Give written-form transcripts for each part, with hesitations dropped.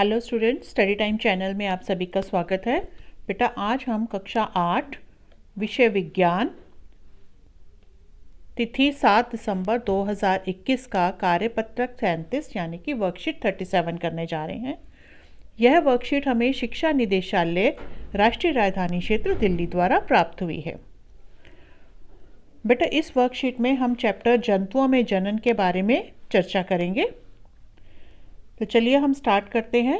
Hello student, study time channel में आप सभी का स्वागत है। बेटा, आज हम कक्षा 8 विषय विज्ञान तिथि 7 दिसंबर 2021 का कार्यपत्रक 37 यानी कि वर्कशीट 37 करने जा रहे हैं। यह वर्कशीट हमें शिक्षा निदेशालय राष्ट्रीय राजधानी क्षेत्र दिल्ली द्वारा प्राप्त हुई है। बेटा, इस वर्कशीट में हम चैप्टर जंतुओं में जनन के बारे में चर्चा करेंगे। तो चलिए हम स्टार्ट करते हैं।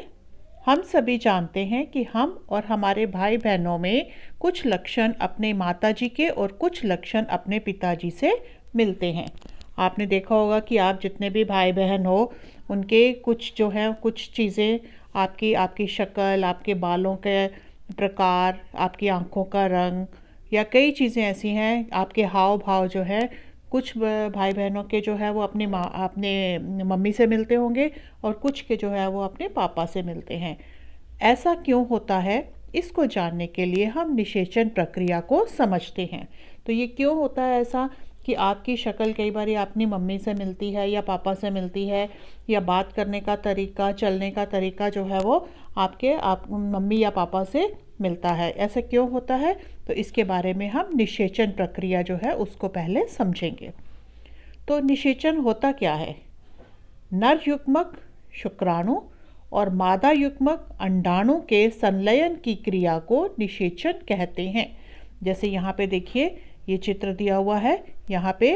हम सभी जानते हैं कि हम और हमारे भाई बहनों में कुछ लक्षण अपने माताजी के और कुछ लक्षण अपने पिताजी से मिलते हैं। आपने देखा होगा कि आप जितने भी भाई बहन हो उनके कुछ जो है कुछ चीज़ें आपकी शक्ल, आपके बालों के प्रकार, आपकी आँखों का रंग या कई चीज़ें ऐसी हैं, आपके हाव भाव जो है कुछ भाई बहनों के जो है वो अपने मम्मी से मिलते होंगे और कुछ के जो है वो अपने पापा से मिलते हैं। ऐसा क्यों होता है, इसको जानने के लिए हम निषेचन प्रक्रिया को समझते हैं। तो ये क्यों होता है ऐसा कि आपकी शक्ल कई बार अपनी मम्मी से मिलती है या पापा से मिलती है, या बात करने का तरीका, चलने का तरीका जो है वो आप मम्मी या पापा से मिलता है। ऐसा क्यों होता है, तो इसके बारे में हम निषेचन प्रक्रिया जो है उसको पहले समझेंगे। तो निषेचन होता क्या है? नर युग्मक शुक्राणु और मादा युग्मक अंडाणु के संलयन की क्रिया को निषेचन कहते हैं। जैसे यहाँ पे देखिए, ये चित्र दिया हुआ है। यहाँ पे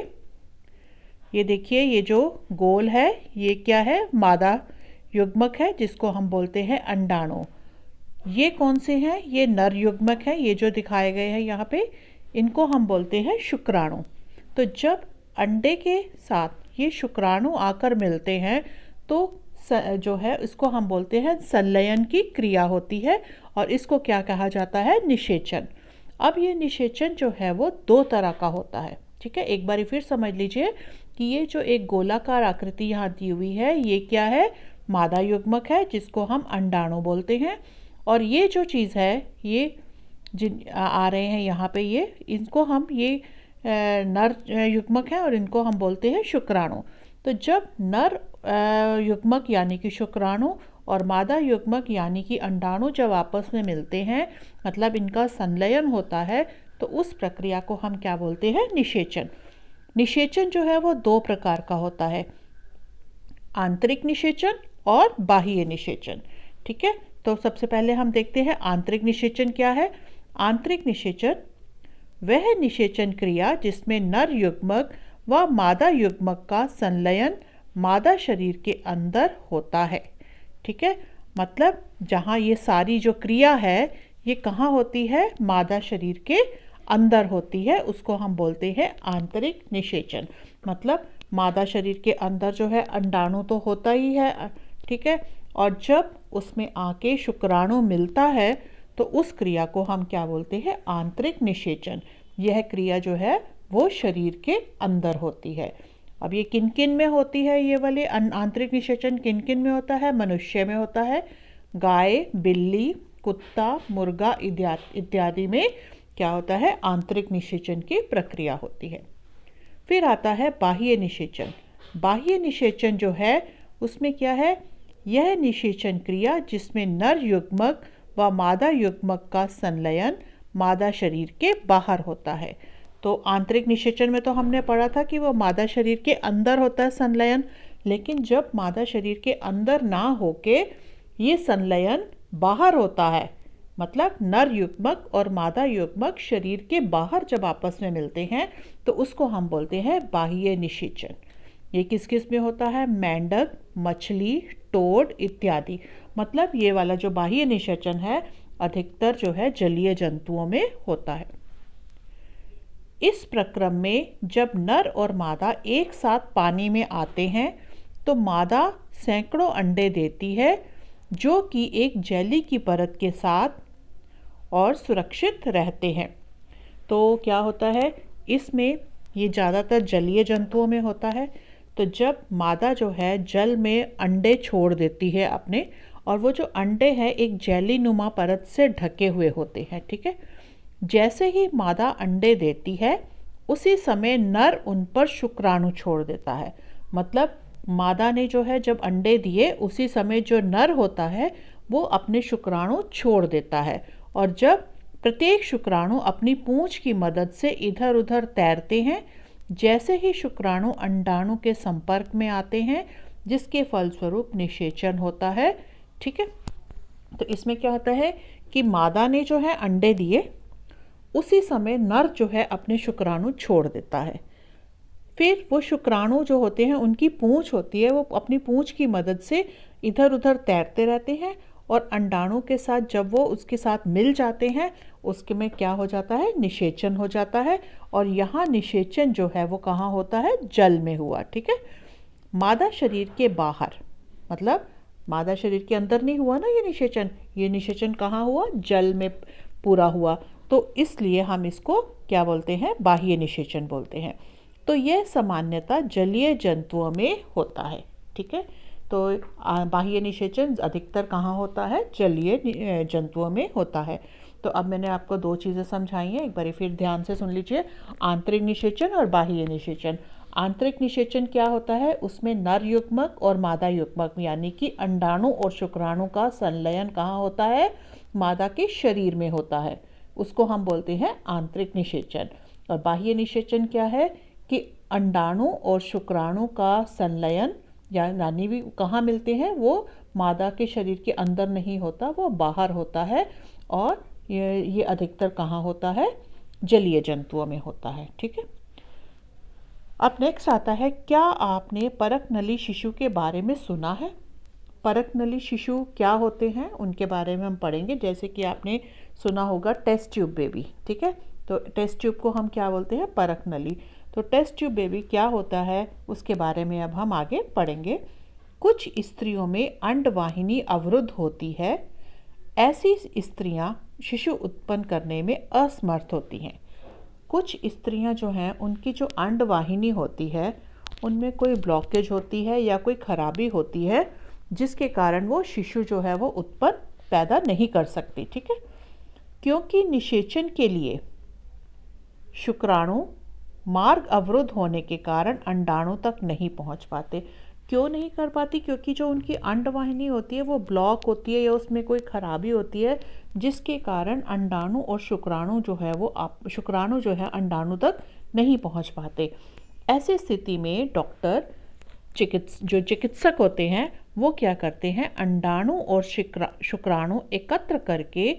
ये देखिए, ये जो गोल है ये क्या है? मादा युग्मक है जिसको हम बोलते हैं अंडाणु। ये कौन से हैं? ये नर युग्मक हैं, ये जो दिखाए गए हैं यहाँ पे, इनको हम बोलते हैं शुक्राणु। तो जब अंडे के साथ ये शुक्राणु आकर मिलते हैं तो जो है इसको हम बोलते हैं संलयन की क्रिया होती है, और इसको क्या कहा जाता है? निषेचन। अब ये निषेचन जो है वो दो तरह का होता है। ठीक है, एक बार फिर समझ लीजिए कि ये जो एक गोलाकार आकृति यहाँ दी हुई है ये क्या है? मादा युग्मक है जिसको हम अंडाणु बोलते हैं। और ये जो चीज़ है, ये जिन आ रहे हैं यहाँ पे, ये इनको हम ये नर युग्मक हैं और इनको हम बोलते हैं शुक्राणु। तो जब नर युग्मक यानी कि शुक्राणु और मादा युग्मक यानी कि अंडाणु जब आपस में मिलते हैं, मतलब इनका संलयन होता है, तो उस प्रक्रिया को हम क्या बोलते हैं? निषेचन। निषेचन जो है वो दो प्रकार का होता है, आंतरिक निषेचन और बाह्य निषेचन। ठीक है, तो सबसे पहले हम देखते हैं आंतरिक निषेचन क्या है। आंतरिक निषेचन वह निषेचन क्रिया जिसमें नर युग्मक व मादा युग्मक का संलयन मादा शरीर के अंदर होता है। ठीक है, मतलब जहाँ ये सारी जो क्रिया है ये कहाँ होती है? मादा शरीर के अंदर होती है, उसको हम बोलते हैं आंतरिक निषेचन। मतलब मादा शरीर के अंदर जो है अंडाणु तो होता ही है, ठीक है, और जब उसमें आके शुक्राणु मिलता है तो उस क्रिया को हम क्या बोलते हैं? आंतरिक निषेचन। यह क्रिया जो है वो शरीर के अंदर होती है। अब ये किन किन में होती है? ये वाले आंतरिक निषेचन किन किन में होता है? मनुष्य में होता है, गाय, बिल्ली, कुत्ता, मुर्गा इत्यादि में क्या होता है? आंतरिक निषेचन की प्रक्रिया होती है। फिर आता है बाह्य निषेचन। बाह्य निषेचन जो है उसमें क्या है? यह निषेचन क्रिया जिसमें नर युग्मक व मादा युग्मक का संलयन मादा शरीर के बाहर होता है। तो आंतरिक निषेचन में तो हमने पढ़ा था कि वो मादा शरीर के अंदर होता है संलयन, लेकिन जब मादा शरीर के अंदर ना होके ये संलयन बाहर होता है, मतलब नर युग्मक और मादा युग्मक शरीर के बाहर जब आपस में मिलते हैं, तो उसको हम बोलते हैं बाह्य निषेचन। ये किस किस में होता है? मेंढक, मछली, टोड इत्यादि। मतलब ये वाला जो बाह्य निषेचन है अधिकतर जो है जलीय जंतुओं में होता है। इस प्रक्रम में जब नर और मादा एक साथ पानी में आते हैं तो मादा सैकड़ों अंडे देती है जो कि एक जेली की परत के साथ और सुरक्षित रहते हैं। तो क्या होता है इसमें? ये ज़्यादातर जलीय जंतुओं में होता है। तो जब मादा जो है जल में अंडे छोड़ देती है अपने, और वो जो अंडे हैं एक जेली नुमा परत से ढके हुए होते हैं। ठीक है, जैसे ही मादा अंडे देती है उसी समय नर उन पर शुक्राणु छोड़ देता है। मतलब मादा ने जो है जब अंडे दिए उसी समय जो नर होता है वो अपने शुक्राणु छोड़ देता है, और जब प्रत्येक शुक्राणु अपनी पूंछ की मदद से इधर उधर तैरते हैं, जैसे ही शुक्राणु अंडाणु के संपर्क में आते हैं, जिसके फलस्वरूप निषेचन होता है। ठीक है, तो इसमें क्या होता है कि मादा ने जो है अंडे दिए, उसी समय नर जो है अपने शुक्राणु छोड़ देता है। फिर वो शुक्राणु जो होते हैं, उनकी पूंछ होती है, वो अपनी पूंछ की मदद से इधर उधर तैरते रहते हैं, और अंडाणु के साथ जब वो उसके साथ मिल जाते हैं, उसके में क्या हो जाता है, निषेचन हो जाता है। और यहाँ निषेचन जो है वो कहाँ होता है, जल में हुआ। ठीक है, मादा शरीर के बाहर, मतलब मादा शरीर के अंदर नहीं हुआ ना ये निषेचन कहाँ हुआ, जल में पूरा हुआ। तो इसलिए हम इसको क्या बोलते हैं, बाह्य निषेचन बोलते हैं। तो यह सामान्यतः जलीय जंतुओं में होता है। ठीक है, तो बाह्य निषेचन अधिकतर कहाँ होता है, जलीय जंतुओं में होता है। तो अब मैंने आपको दो चीज़ें समझाई हैं, एक बार फिर ध्यान से सुन लीजिए। आंतरिक निषेचन और बाह्य निषेचन। आंतरिक निषेचन क्या होता है, उसमें नर युग्मक और मादा युग्मक यानी कि अंडाणु और शुक्राणु का संलयन कहाँ होता है, मादा के शरीर में होता है, उसको हम बोलते हैं आंतरिक निषेचन। और बाह्य निषेचन क्या है कि अंडाणु और शुक्राणु का संलयन यानी भी कहाँ मिलते हैं, वो मादा के शरीर के अंदर नहीं होता, वो बाहर होता है। और ये अधिकतर कहाँ होता है, जलीय जंतुओं में होता है। ठीक है, अब नेक्स्ट आता है, क्या आपने परकनली शिशु के बारे में सुना है। परकनली शिशु क्या होते हैं उनके बारे में हम पढ़ेंगे। जैसे कि आपने सुना होगा टेस्ट ट्यूब बेबी। ठीक है, तो टेस्ट ट्यूब को हम क्या बोलते हैं, परकनली। तो टेस्ट ट्यूब बेबी क्या होता है उसके बारे में अब हम आगे पढ़ेंगे। कुछ स्त्रियों में अंडवाहिनी अवरुद्ध होती है। ऐसी स्त्रियां शिशु उत्पन्न करने में असमर्थ होती हैं। कुछ स्त्रियां जो हैं उनकी जो अंडवाहिनी होती है उनमें कोई ब्लॉकेज होती है या कोई खराबी होती है, जिसके कारण वो शिशु जो है वो उत्पन्न पैदा नहीं कर सकती। ठीक है, क्योंकि निषेचन के लिए शुक्राणु मार्ग अवरुद्ध होने के कारण अंडाणु तक नहीं पहुंच पाते। क्यों नहीं कर पाती, क्योंकि जो उनकी अंडवाहिनी होती है वो ब्लॉक होती है या उसमें कोई खराबी होती है, जिसके कारण अंडाणु और शुक्राणु जो है अंडाणु तक नहीं पहुंच पाते। ऐसी स्थिति में डॉक्टर जो चिकित्सक होते हैं वो क्या करते हैं, अंडाणु और शुक्राणु एकत्र करके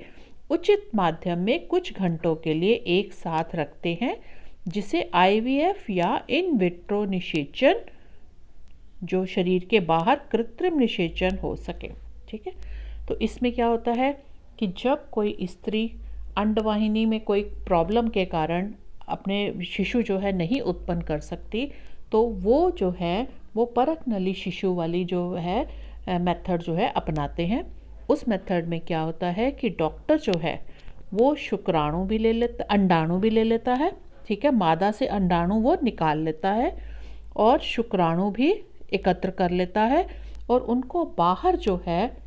उचित माध्यम में कुछ घंटों के लिए एक साथ रखते हैं, जिसे आईवीएफ या इन विट्रो निषेचन, जो शरीर के बाहर कृत्रिम निषेचन हो सके। ठीक है, तो इसमें क्या होता है कि जब कोई स्त्री अंडवाहिनी में कोई प्रॉब्लम के कारण अपने शिशु जो है नहीं उत्पन्न कर सकती, तो वो जो है वो परकनली शिशु वाली जो है मेथड जो है अपनाते हैं। उस मेथड में क्या होता है कि डॉक्टर जो है वो शुक्राणु भी ले लेता, अंडाणु भी ले लेता है। ठीक है, मादा से अंडाणु वो निकाल लेता है और शुक्राणु भी एकत्र कर लेता है, और उनको बाहर जो है,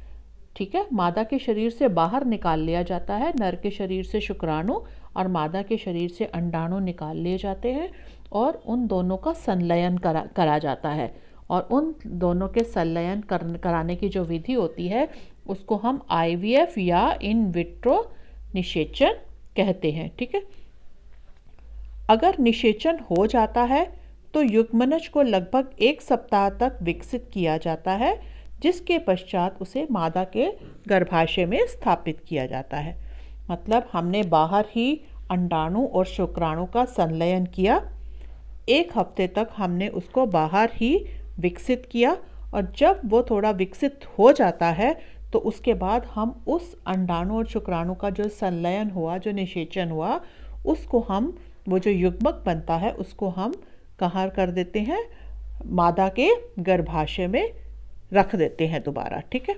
ठीक है, मादा के शरीर से बाहर निकाल लिया जाता है। नर के शरीर से शुक्राणु और मादा के शरीर से अंडाणु निकाल लिए जाते हैं, और उन दोनों का संलयन करा जाता है। और उन दोनों के संलयन कराने की जो विधि होती है उसको हम आईवीएफ या इन विट्रो निषेचन कहते हैं। ठीक है, अगर निषेचन हो जाता है तो युग्मनज को लगभग 1 सप्ताह तक विकसित किया जाता है, जिसके पश्चात उसे मादा के गर्भाशय में स्थापित किया जाता है। मतलब हमने बाहर ही अंडाणु और शुक्राणु का संलयन किया, 1 हफ्ते तक हमने उसको बाहर ही विकसित किया, और जब वो थोड़ा विकसित हो जाता है तो उसके बाद हम उस अंडाणु और शुक्राणु का जो संलयन हुआ, जो निषेचन हुआ, उसको हम, वो जो युग्मक बनता है उसको हम कहाँ कर देते हैं, मादा के गर्भाशय में रख देते हैं दोबारा। ठीक है,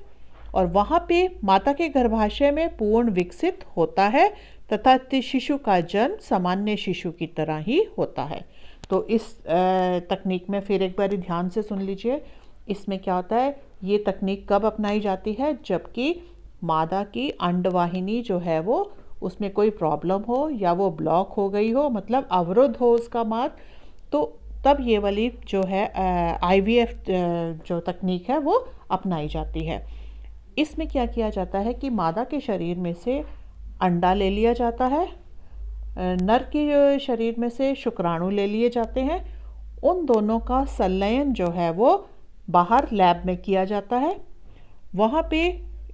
और वहाँ पे माता के गर्भाशय में पूर्ण विकसित होता है तथा शिशु का जन्म सामान्य शिशु की तरह ही होता है। तो इस तकनीक में फिर एक बार ध्यान से सुन लीजिए। इसमें क्या होता है, ये तकनीक कब अपनाई जाती है, जबकि मादा की अंडवाहिनी जो है वो उसमें कोई प्रॉब्लम हो या वो ब्लॉक हो गई हो, मतलब अवरुद्ध हो उसका मार्ग, तो तब ये वाली जो है IVF जो तकनीक है वो अपनाई जाती है। इसमें क्या किया जाता है कि मादा के शरीर में से अंडा ले लिया जाता है, नर के शरीर में से शुक्राणु ले लिए जाते हैं, उन दोनों का संलयन जो है वो बाहर लैब में किया जाता है। वहाँ पे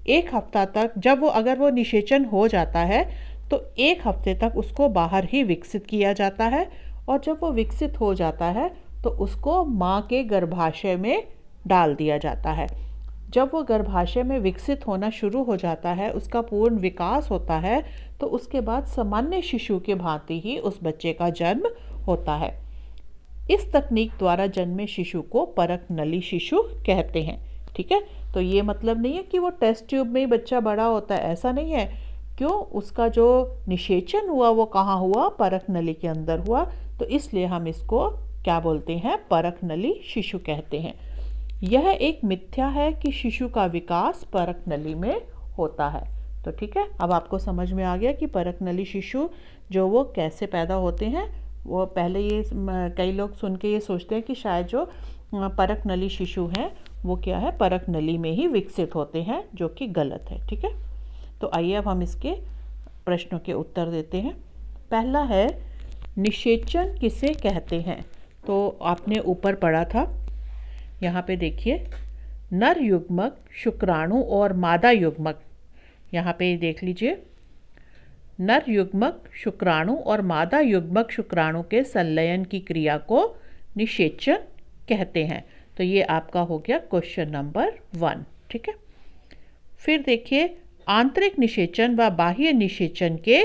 1 हफ्ता तक जब वो अगर वो निषेचन हो जाता है तो 1 हफ्ते तक उसको बाहर ही विकसित किया जाता है, और जब वो विकसित हो जाता है तो उसको माँ के गर्भाशय में डाल दिया जाता है। जब वो गर्भाशय में विकसित होना शुरू हो जाता है, उसका पूर्ण विकास होता है, तो उसके बाद सामान्य शिशु के भांति ही उस बच्चे का जन्म होता है। इस तकनीक द्वारा जन्मे शिशु को परक नली शिशु कहते हैं। ठीक है, तो ये मतलब नहीं है कि वो टेस्ट ट्यूब में ही बच्चा बड़ा होता है, ऐसा नहीं है। क्यों? उसका जो निषेचन हुआ वो कहाँ हुआ? परक नली के अंदर हुआ, तो इसलिए हम इसको क्या बोलते हैं? परक नली शिशु कहते हैं। यह एक मिथ्या है कि शिशु का विकास परक नली में होता है। तो ठीक है, अब आपको समझ में आ गया कि परक नली शिशु जो वो कैसे पैदा होते हैं। वो पहले ये कई लोग सुन के ये सोचते हैं कि शायद जो परक नली शिशु हैं वो क्या है? परक नली में ही विकसित होते हैं, जो कि गलत है। ठीक है, तो आइए अब हम इसके प्रश्नों के उत्तर देते हैं। पहला है, निषेचन किसे कहते हैं? तो आपने ऊपर पढ़ा था, यहाँ पे देखिए, नर युग्मक शुक्राणु और मादा युग्मक, यहाँ पे देख लीजिए, नर युग्मक शुक्राणु और मादा युग्मक शुक्राणु के संलयन की क्रिया को निषेचन कहते हैं। तो ये आपका हो गया क्वेश्चन नंबर 1। ठीक है, फिर देखिए, आंतरिक निषेचन व बाह्य निषेचन के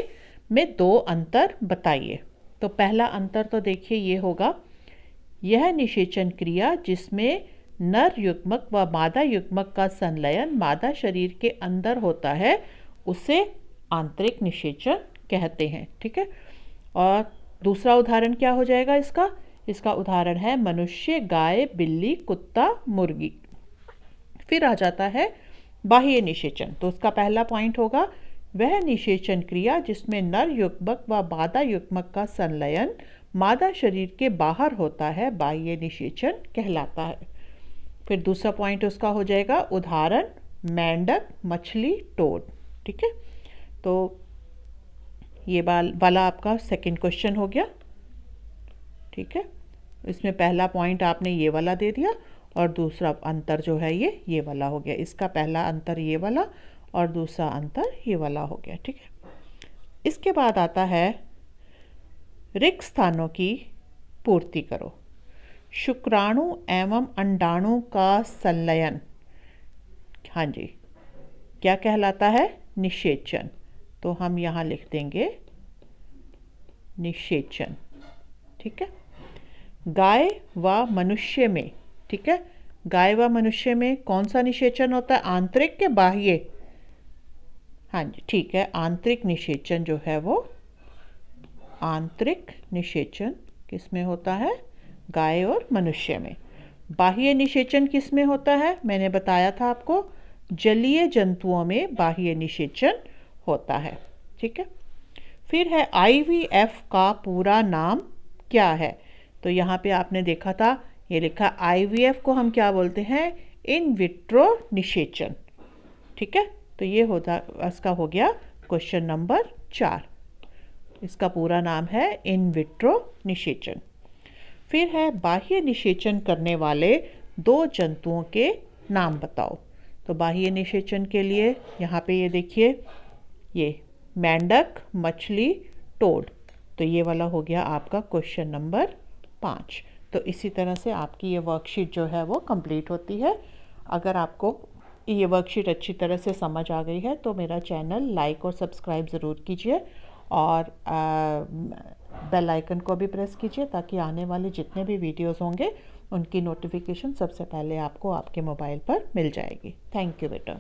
में 2 अंतर बताइए। तो पहला अंतर तो देखिए ये होगा, यह निषेचन क्रिया जिसमें नर युग्मक व मादा युग्मक का संलयन मादा शरीर के अंदर होता है उसे आंतरिक निषेचन कहते हैं। ठीक है, और दूसरा उदाहरण क्या हो जाएगा इसका? इसका उदाहरण है मनुष्य, गाय, बिल्ली, कुत्ता, मुर्गी। फिर आ जाता है बाह्य निषेचन। तो उसका पहला पॉइंट होगा, वह निषेचन क्रिया जिसमें नर युग्मक व मादा युग्मक का संलयन मादा शरीर के बाहर होता है बाह्य निषेचन कहलाता है। फिर दूसरा पॉइंट उसका हो जाएगा उदाहरण मेंढक, मछली, टोड। ठीक है, तो ये वाला आपका सेकंड क्वेश्चन हो गया। ठीक है, इसमें पहला पॉइंट आपने ये वाला दे दिया और दूसरा अंतर जो है ये वाला हो गया। इसका पहला अंतर ये वाला और दूसरा अंतर ये वाला हो गया। ठीक है, इसके बाद आता है रिक्त स्थानों की पूर्ति करो। शुक्राणु एवं अंडाणु का संलयन, हाँ जी, क्या कहलाता है? निषेचन। तो हम यहाँ लिख देंगे निषेचन। ठीक है, गाय व मनुष्य में, ठीक है, गाय व मनुष्य में कौन सा निषेचन होता है? आंतरिक के बाह्य? हाँ जी, ठीक है, आंतरिक निषेचन जो है वो आंतरिक निषेचन किस में होता है? गाय और मनुष्य में। बाह्य निषेचन किस में होता है? मैंने बताया था आपको, जलीय जंतुओं में बाह्य निषेचन होता है। ठीक है, फिर है IVF का पूरा नाम क्या है? तो यहाँ पे आपने देखा था, ये लिखा IVF को हम क्या बोलते हैं? इन विट्रो निषेचन। ठीक है, तो ये होता, इसका हो गया क्वेश्चन नंबर 4। इसका पूरा नाम है इन विट्रो निषेचन। फिर है बाह्य निषेचन करने वाले 2 जंतुओं के नाम बताओ। तो बाह्य निषेचन के लिए यहाँ पे ये देखिए, ये मेंढक, मछली, टोड। तो ये वाला हो गया आपका क्वेश्चन नंबर 5। तो इसी तरह से आपकी ये वर्कशीट जो है वो कंप्लीट होती है। अगर आपको ये वर्कशीट अच्छी तरह से समझ आ गई है तो मेरा चैनल लाइक और सब्सक्राइब ज़रूर कीजिए और बेल आइकन को भी प्रेस कीजिए ताकि आने वाले जितने भी वीडियोस होंगे उनकी नोटिफिकेशन सबसे पहले आपको आपके मोबाइल पर मिल जाएगी। थैंक यू बेटा।